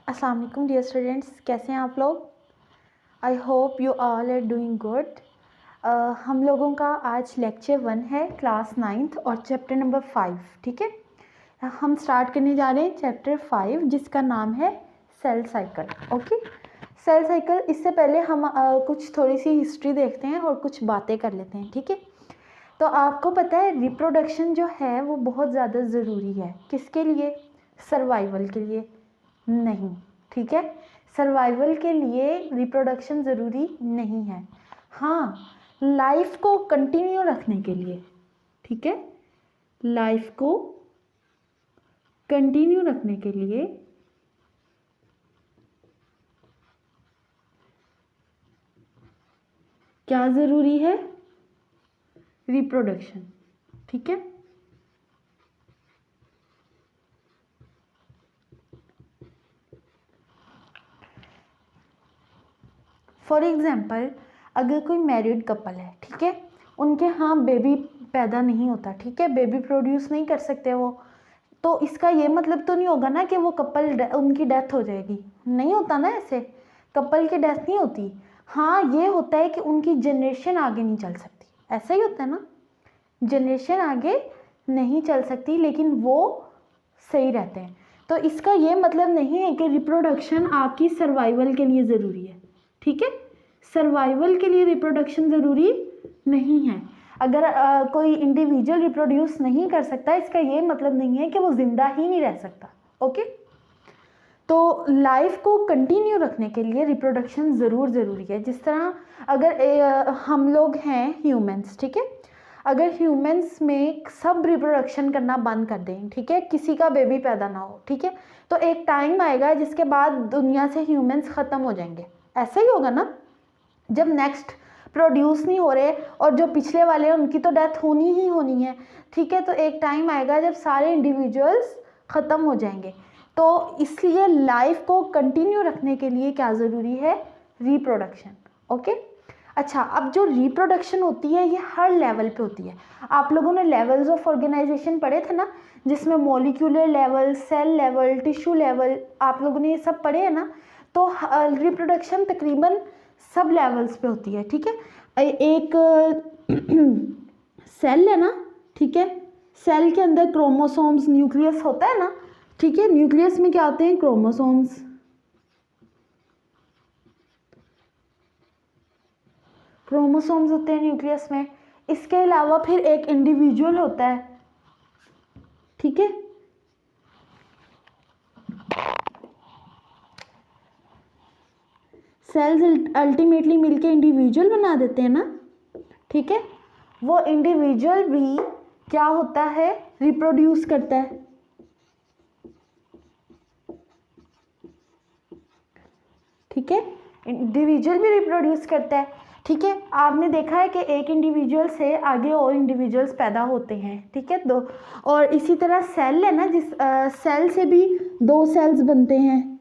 अस्सलाम वालेकुम dear students, कैसे हैं आप लोग। I hope you all are doing good. हम लोगों का आज लेक्चर 1 है, क्लास 9th और चैप्टर नंबर 5। ठीक है, हम स्टार्ट करने जा रहे हैं चैप्टर 5 जिसका नाम है cell cycle. Okay, cell cycle. इससे पहले हम कुछ थोड़ी सी हिस्ट्री देखते हैं और कुछ बातें कर लेते हैं। ठीक है, तो आपको पता है रिप्रोडक्शन जो है वो बहुत ज़्यादा ज़रूरी है। किसके लिए? सर्वाइवल के लिए नहीं। ठीक है, सर्वाइवल के लिए रिप्रोडक्शन ज़रूरी नहीं है। हाँ, लाइफ को कंटिन्यू रखने के लिए। ठीक है, लाइफ को कंटिन्यू रखने के लिए क्या ज़रूरी है? रिप्रोडक्शन। ठीक है, फॉर एग्जाम्पल अगर कोई मैरिड कपल है, ठीक है, उनके यहाँ बेबी पैदा नहीं होता, ठीक है, बेबी प्रोड्यूस नहीं कर सकते वो, तो इसका ये मतलब तो नहीं होगा ना कि वो कपल उनकी डेथ हो जाएगी। नहीं होता ना, ऐसे कपल की डेथ नहीं होती। हाँ, ये होता है कि उनकी जनरेशन आगे नहीं चल सकती, ऐसा ही होता है ना, जनरेशन आगे नहीं चल सकती लेकिन वो सही रहते हैं। तो इसका ये मतलब नहीं है कि रिप्रोडक्शन आपकी सर्वाइवल के लिए ज़रूरी है। ठीक है, सर्वाइवल के लिए रिप्रोडक्शन ज़रूरी नहीं है। अगर कोई इंडिविजुअल रिप्रोड्यूस नहीं कर सकता, इसका ये मतलब नहीं है कि वो ज़िंदा ही नहीं रह सकता। ओके, तो लाइफ को कंटिन्यू रखने के लिए रिप्रोडक्शन ज़रूरी है। जिस तरह अगर हम लोग हैं ह्यूमंस, ठीक है, अगर ह्यूमंस में सब रिप्रोडक्शन करना बंद कर दें, ठीक है, किसी का बेबी पैदा ना हो, ठीक है, तो एक टाइम आएगा जिसके बाद दुनिया से ह्यूमंस ख़त्म हो जाएंगे। ऐसा ही होगा ना, जब नेक्स्ट प्रोड्यूस नहीं हो रहे और जो पिछले वाले हैं उनकी तो डेथ होनी ही होनी है। ठीक है, तो एक टाइम आएगा जब सारे इंडिविजुअल्स ख़त्म हो जाएंगे। तो इसलिए लाइफ को कंटिन्यू रखने के लिए क्या ज़रूरी है? रिप्रोडक्शन। ओके, अच्छा, अब जो रिप्रोडक्शन होती है ये हर लेवल पे होती है। आप लोगों ने लेवल्स ऑफ ऑर्गेनाइजेशन पढ़े थे ना, जिसमें molecular level, cell level, tissue level, आप लोगों ने ये सब पढ़े हैं ना। तो रिप्रोडक्शन तकरीबन सब लेवल्स पे होती है। ठीक है, एक सेल है ना, ठीक है, सेल के अंदर क्रोमोसोम्स, न्यूक्लियस होता है ना, ठीक है, न्यूक्लियस में क्या होते हैं? क्रोमोसोम्स। क्रोमोसोम्स होते हैं न्यूक्लियस में। इसके अलावा फिर एक इंडिविजुअल होता है, ठीक है, सेल्स अल्टीमेटली मिलके इंडिविजुअल बना देते हैं ना, ठीक है, वो इंडिविजुअल भी क्या होता है? रिप्रोड्यूस करता है। ठीक है, इंडिविजुअल भी रिप्रोड्यूस करता है। ठीक है, आपने देखा है कि एक इंडिविजुअल से आगे और इंडिविजुअल्स पैदा होते हैं। ठीक है, दो, और इसी तरह सेल है ना, जिस सेल से भी दो सेल्स बनते हैं।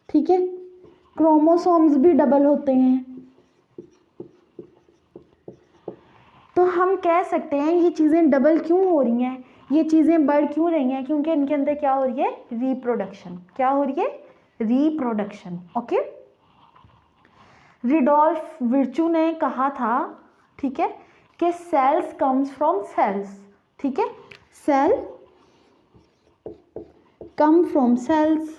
ठीक है, क्रोमोसोम्स भी डबल होते हैं। तो हम कह सकते हैं ये चीज़ें डबल क्यों हो रही हैं, ये चीज़ें बढ़ क्यों रही हैं? क्योंकि इनके अंदर क्या हो रही है? रिप्रोडक्शन। क्या हो रही है? रिप्रोडक्शन। ओके, रिडोल्फ विर्चू ने कहा था, ठीक है, कि सेल्स कम्स फ्रॉम सेल्स। ठीक है, सेल कम फ्रॉम सेल्स।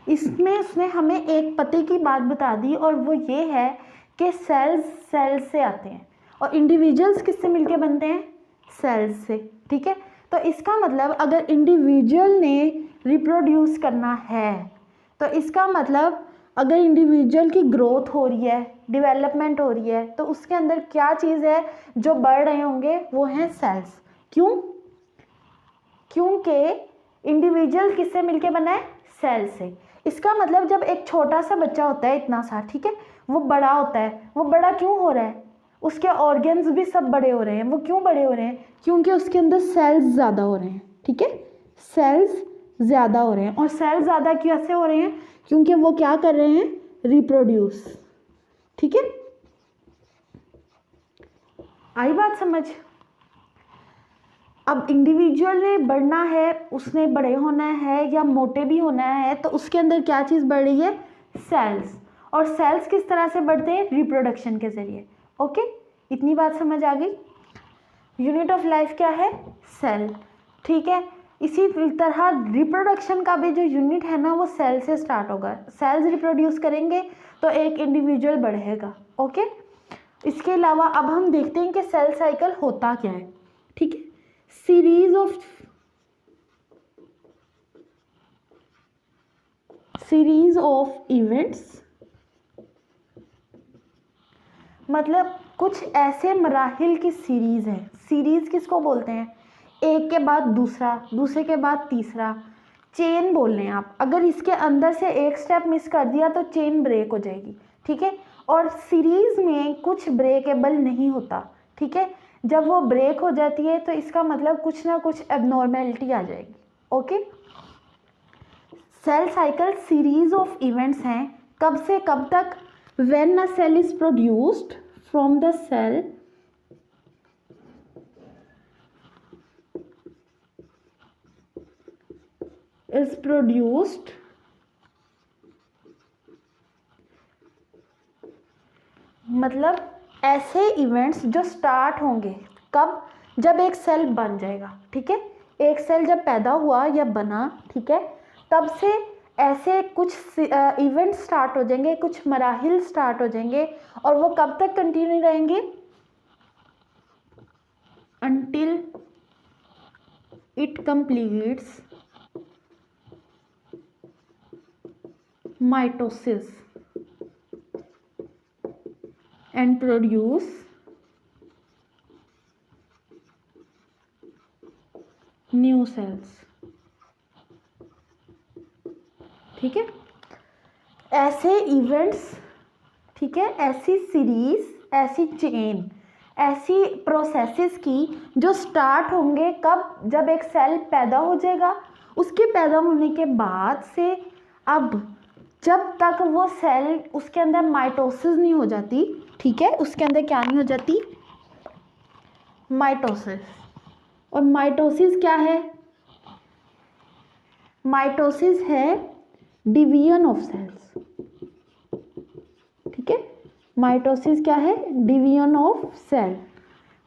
इसमें उसने हमें एक पते की बात बता दी और वो ये है कि सेल्स सेल्स से आते हैं और इंडिविजुअल्स किससे मिलके बनते हैं? सेल्स से। ठीक है, तो इसका मतलब अगर इंडिविजुअल ने रिप्रोड्यूस करना है तो इसका मतलब अगर इंडिविजुअल की ग्रोथ हो रही है, डेवलपमेंट हो रही है, तो उसके अंदर क्या चीज़ है जो बढ़ रहे होंगे? वो हैं सेल्स। क्यों? क्योंकि इंडिविजुअल किससे मिलके बना है? सेल से। इसका मतलब जब एक छोटा सा बच्चा होता है, इतना सा, ठीक है, वो बड़ा होता है, वो बड़ा क्यों हो रहा है? उसके ऑर्गन्स भी सब बड़े हो रहे हैं। वो क्यों बड़े हो रहे हैं? क्योंकि उसके अंदर सेल्स ज़्यादा हो रहे हैं। ठीक है, सेल्स ज़्यादा हो रहे हैं। और सेल्स ज़्यादा कैसे हो रहे हैं? क्योंकि वो क्या कर रहे हैं? रिप्रोड्यूस। ठीक है, आई बात समझ? अब इंडिविजुअल ने बढ़ना है, उसने बड़े होना है या मोटे भी होना है, तो उसके अंदर क्या चीज़ बढ़ रही है? सेल्स। और सेल्स किस तरह से बढ़ते हैं? रिप्रोडक्शन के ज़रिए। ओके, इतनी बात समझ आ गई। यूनिट ऑफ लाइफ क्या है? सेल। ठीक है, इसी तरह रिप्रोडक्शन का भी जो यूनिट है ना वो सेल से स्टार्ट होगा। सेल्स रिप्रोड्यूस करेंगे तो एक इंडिविजुअल बढ़ेगा। ओके, इसके अलावा अब हम देखते हैं कि सेल साइकिल होता क्या है। ठीक है, सीरीज ऑफ इवेंट्स, मतलब कुछ ऐसे मराहिल की सीरीज है। सीरीज किसको बोलते हैं? एक के बाद दूसरा, दूसरे के बाद तीसरा, चेन बोल रहे हैं आप। अगर इसके अंदर से एक स्टेप मिस कर दिया तो चेन ब्रेक हो जाएगी। ठीक है, और सीरीज में कुछ ब्रेकेबल नहीं होता। ठीक है, जब वो ब्रेक हो जाती है तो इसका मतलब कुछ ना कुछ एबनॉर्मेलिटी आ जाएगी। Okay, cell cycle series of events हैं। कब से कब तक? when a cell is produced from the cell is produced मतलब ऐसे इवेंट्स जो स्टार्ट होंगे कब? जब एक सेल बन जाएगा। ठीक है, एक सेल जब पैदा हुआ या बना, ठीक है, तब से ऐसे कुछ इवेंट स्टार्ट हो जाएंगे, कुछ मराहिल स्टार्ट हो जाएंगे, और वो कब तक कंटिन्यू रहेंगे? until it completes mitosis and produce new cells। ठीक है, ऐसे इवेंट्स, ठीक है, ऐसी सीरीज, ऐसी चेन, ऐसी प्रोसेसेस की जो स्टार्ट होंगे कब? जब एक सेल पैदा हो जाएगा। उसके पैदा होने के बाद से अब जब तक वो सेल उसके अंदर माइटोसिस नहीं हो जाती, ठीक है, उसके अंदर क्या नहीं हो जाती? माइटोसिस। और माइटोसिस क्या है? माइटोसिस है डिवीजन ऑफ सेल्स। ठीक है, माइटोसिस क्या है? डिवीजन ऑफ सेल,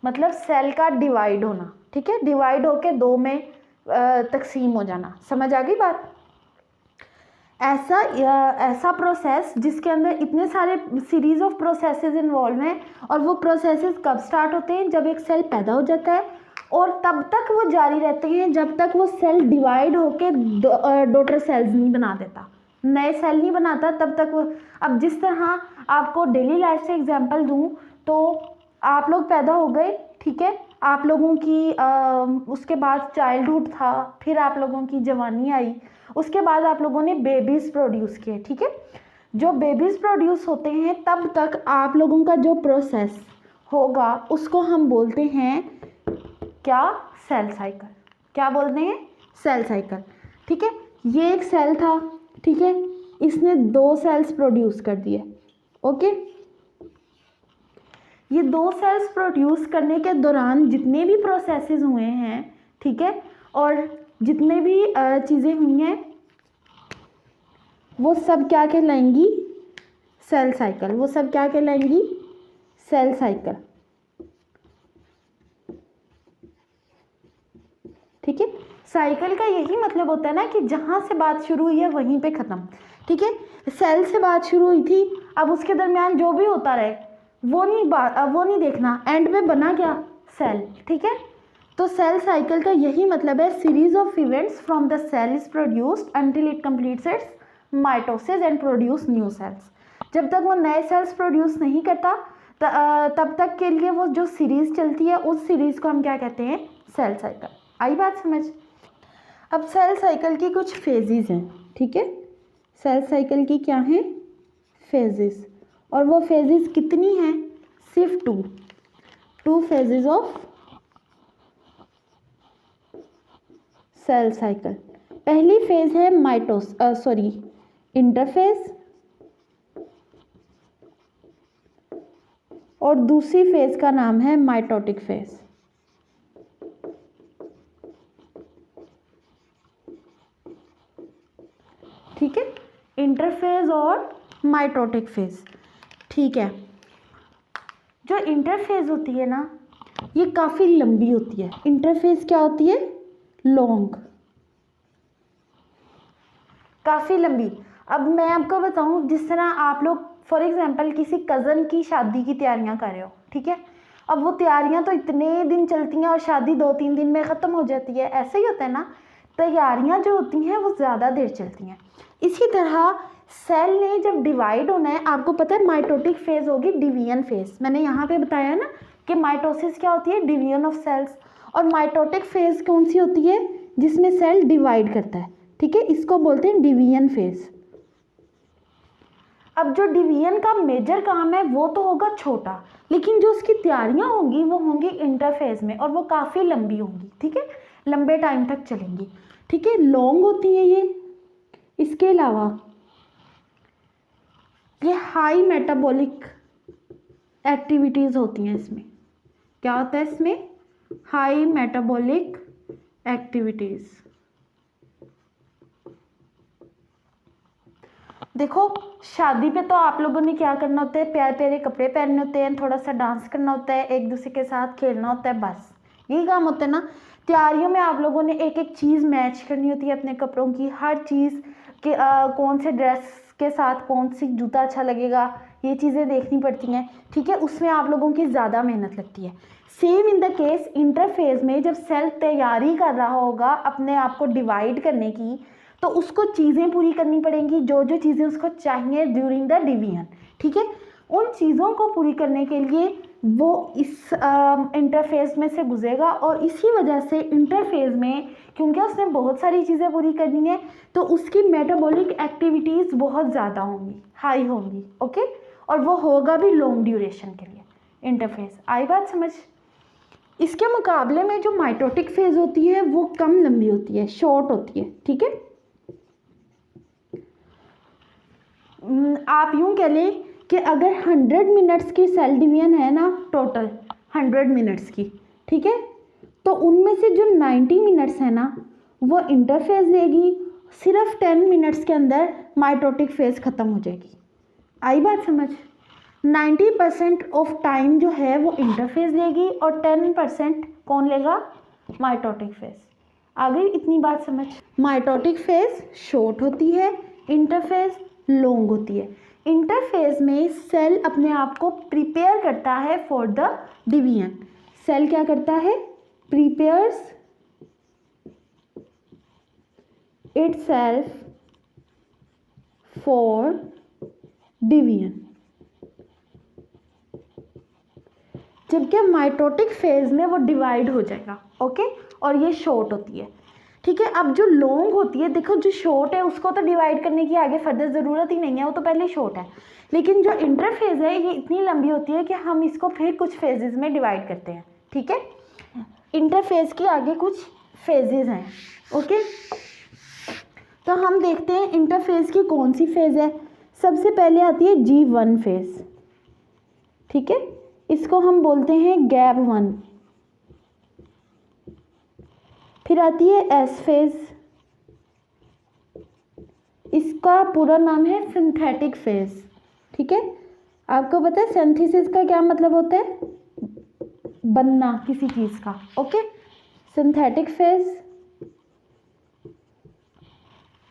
मतलब सेल का डिवाइड होना। ठीक है, डिवाइड होके दो में तकसीम हो जाना। समझ आ गई बात? ऐसा प्रोसेस जिसके अंदर इतने सारे सीरीज ऑफ प्रोसेसेस इन्वॉल्व हैं, और वो प्रोसेसेस कब स्टार्ट होते हैं? जब एक सेल पैदा हो जाता है, और तब तक वो जारी रहते हैं जब तक वो सेल डिवाइड होके डॉटर सेल्स नहीं बना देता, नए सेल नहीं बनाता, तब तक वो। अब जिस तरह आपको डेली लाइफ से एग्जांपल दूं तो आप लोग पैदा हो गए, ठीक है, आप लोगों की उसके बाद चाइल्डहुड था, फिर आप लोगों की जवानी आई, उसके बाद आप लोगों ने बेबीज़ प्रोड्यूस किए। ठीक है, जो बेबीज़ प्रोड्यूस होते हैं तब तक आप लोगों का जो प्रोसेस होगा उसको हम बोलते हैं क्या? Cell cycle. क्या बोलते हैं? Cell cycle. ठीक है, ये एक सेल था, ठीक है, इसने 2 सेल्स प्रोड्यूस कर दिए। ओके, ये 2 सेल्स प्रोड्यूस करने के दौरान जितने भी प्रोसेसेस हुए हैं, ठीक है, और जितने भी चीज़ें हुई हैं वो सब क्या कहलाएंगी? Cell cycle. वो सब क्या कहलाएंगी? Cell cycle. ठीक है, साइकिल का यही मतलब होता है ना कि जहाँ से बात शुरू हुई है वहीं पे ख़त्म। ठीक है, सेल से बात शुरू हुई थी, अब उसके दरमियान जो भी होता रहे वो नहीं देखना, एंड में बना क्या? सेल। ठीक है, तो सेल साइकिल का यही मतलब है, series of events from the cell is produced until it completes its mitosis and produce new cells. जब तक वो नए सेल्स प्रोड्यूस नहीं करता तब तक के लिए वो जो सीरीज चलती है उस सीरीज को हम क्या कहते हैं? Cell cycle. आई बात समझ? अब सेल साइकिल की कुछ फेजेस हैं। ठीक है, सेल साइकिल की क्या हैं? फेजेस। और वो फेजेस कितनी हैं? सिर्फ 2 फेजेस ऑफ सेल साइकिल। पहली फेज है इंटरफेज, और दूसरी फेज का नाम है माइटोटिक फेज। ठीक है, इंटरफेज और माइटोटिक फेज। ठीक है, जो इंटरफेज होती है ना ये काफ़ी लंबी होती है। इंटरफेज क्या होती है? लॉन्ग, काफ़ी लंबी। अब मैं आपको बताऊं, जिस तरह आप लोग फॉर एग्जांपल किसी कज़न की शादी की तैयारियां कर रहे हो, ठीक है, अब वो तैयारियां तो इतने दिन चलती हैं और शादी 2-3 दिन में ख़त्म हो जाती है, ऐसे ही होता है ना। तैयारियां जो होती हैं वो ज़्यादा देर चलती हैं। इसी तरह सेल ने जब डिवाइड होना है, आपको पता है माइटोटिक फेज होगी डिवीजन फेज। मैंने यहाँ पे बताया ना कि माइटोसिस क्या होती है? Division of cells. और माइटोटिक फेज कौन सी होती है? जिसमें सेल डिवाइड करता है, ठीक है, इसको बोलते हैं डिवीजन फेज। अब जो डिवीजन का मेजर काम है वो तो होगा छोटा, लेकिन जो उसकी तैयारियां होंगी वो होंगी इंटरफेज में, और वो काफ़ी लंबी होंगी, ठीक है, लंबे टाइम तक चलेंगी, ठीक है, लॉन्ग होती है ये। इसके अलावा ये हाई मेटाबॉलिक एक्टिविटीज़ होती हैं इसमें। क्या होता है इसमें? High metabolic activities. देखो शादी पे तो आप लोगों ने क्या करना होता है? प्यारे प्यारे कपड़े पहनने होते हैं, थोड़ा सा डांस करना होता है, एक दूसरे के साथ खेलना होता है, बस यही काम होता है ना। तैयारियों में आप लोगों ने एक एक चीज़ मैच करनी होती है अपने कपड़ों की, हर चीज़ के कौन से ड्रेस के साथ कौन सी जूता अच्छा लगेगा, ये चीज़ें देखनी पड़ती हैं, ठीक है, उसमें आप लोगों की ज़्यादा मेहनत लगती है। Same in the case interphase में जब सेल तैयारी कर रहा होगा अपने आप को डिवाइड करने की, तो उसको चीज़ें पूरी करनी पड़ेंगी, जो जो चीज़ें उसको चाहिए ड्यूरिंग द डिवीजन, ठीक है, उन चीज़ों को पूरी करने के लिए वो इस इंटरफेज में से गुजरेगा। और इसी वजह से इंटरफेज में क्योंकि उसने बहुत सारी चीज़ें पूरी करनी है, तो उसकी मेटाबॉलिक एक्टिविटीज़ बहुत ज़्यादा होंगी, हाई होंगी, ओके, और वो होगा भी लॉन्ग ड्यूरेशन के लिए इंटरफेज। आई बात समझ? इसके मुकाबले में जो माइटोटिक फेज होती है वो कम लंबी होती है, शॉर्ट होती है, ठीक है। आप यूं कह लें कि अगर 100 मिनट्स की सेल डिवीजन है ना, टोटल 100 मिनट्स की, ठीक है, तो उनमें से जो 90 मिनट्स है ना वो इंटरफेज लेगी, सिर्फ 10 मिनट्स के अंदर माइटोटिक फेज ख़त्म हो जाएगी। आई बात समझ? 90% ऑफ टाइम जो है वो इंटरफेज लेगी और 10% कौन लेगा? Mitotic phase. आ गई इतनी बात समझ? माइटोटिक फेज शॉर्ट होती है, इंटरफेज लॉन्ग होती है। इंटरफेज में सेल अपने आप को प्रिपेयर करता है फॉर द डिवीजन। सेल क्या करता है? Prepares itself for division। जबकि माइटोटिक फेज में वो डिवाइड हो जाएगा, ओके, और ये शॉर्ट होती है, ठीक है। अब जो लॉन्ग होती है, देखो जो शॉर्ट है उसको तो डिवाइड करने की आगे फर्दर ज़रूरत ही नहीं है, वो तो पहले शॉर्ट है, लेकिन जो इंटरफेज है ये इतनी लंबी होती है कि हम इसको फिर कुछ फेजेस में डिवाइड करते हैं, ठीक है। इंटरफेज के आगे कुछ फेजेस हैं, ओके। तो हम देखते हैं इंटरफेज की कौन सी फेज है। सबसे पहले आती है G1 फेज, ठीक है, इसको हम बोलते हैं गैप 1। फिर आती है S फेज, इसका पूरा नाम है सिंथेटिक फेज, ठीक है। आपको पता है सिंथेसिस का क्या मतलब होता है? बनना किसी चीज़ का, ओके, सिंथेटिक फेज।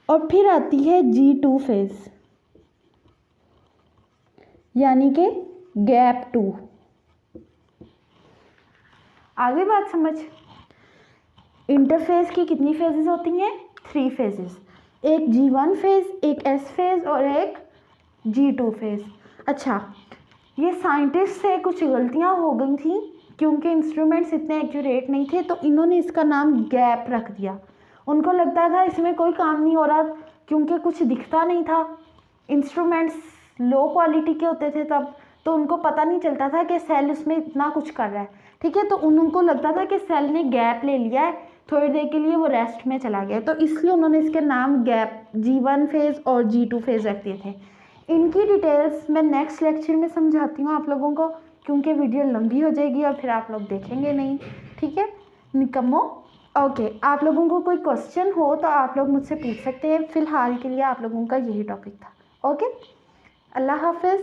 और फिर आती है G2 फेज, यानी कि गैप 2। आगे बात समझ? इंटरफेज की कितनी फेजेस होती हैं? 3 फेजेस, एक G1 फेज, एक S फेज और एक G2 फेज। अच्छा, ये साइंटिस्ट से कुछ गलतियां हो गई थी क्योंकि इंस्ट्रूमेंट्स इतने एक्यूरेट नहीं थे, तो इन्होंने इसका नाम गैप रख दिया। उनको लगता था इसमें कोई काम नहीं हो रहा क्योंकि कुछ दिखता नहीं था, इंस्ट्रूमेंट्स लो क्वालिटी के होते थे तब, तो उनको पता नहीं चलता था कि सेल उसमें इतना कुछ कर रहा है, ठीक है। तो उनको लगता था कि सेल ने गैप ले लिया है, थोड़ी देर के लिए वो रेस्ट में चला गया, तो इसलिए उन्होंने इसके नाम गैप G1 फेज और G2 फेज रख दिए थे। इनकी डिटेल्स मैं नेक्स्ट लेक्चर में समझाती हूँ आप लोगों को, क्योंकि वीडियो लंबी हो जाएगी और फिर आप लोग देखेंगे नहीं, ठीक है, निकम्मो। ओके, आप लोगों को कोई क्वेश्चन हो तो आप लोग मुझसे पूछ सकते हैं, फ़िलहाल के लिए आप लोगों का यही टॉपिक था। ओके, अल्लाह हाफ़िज़।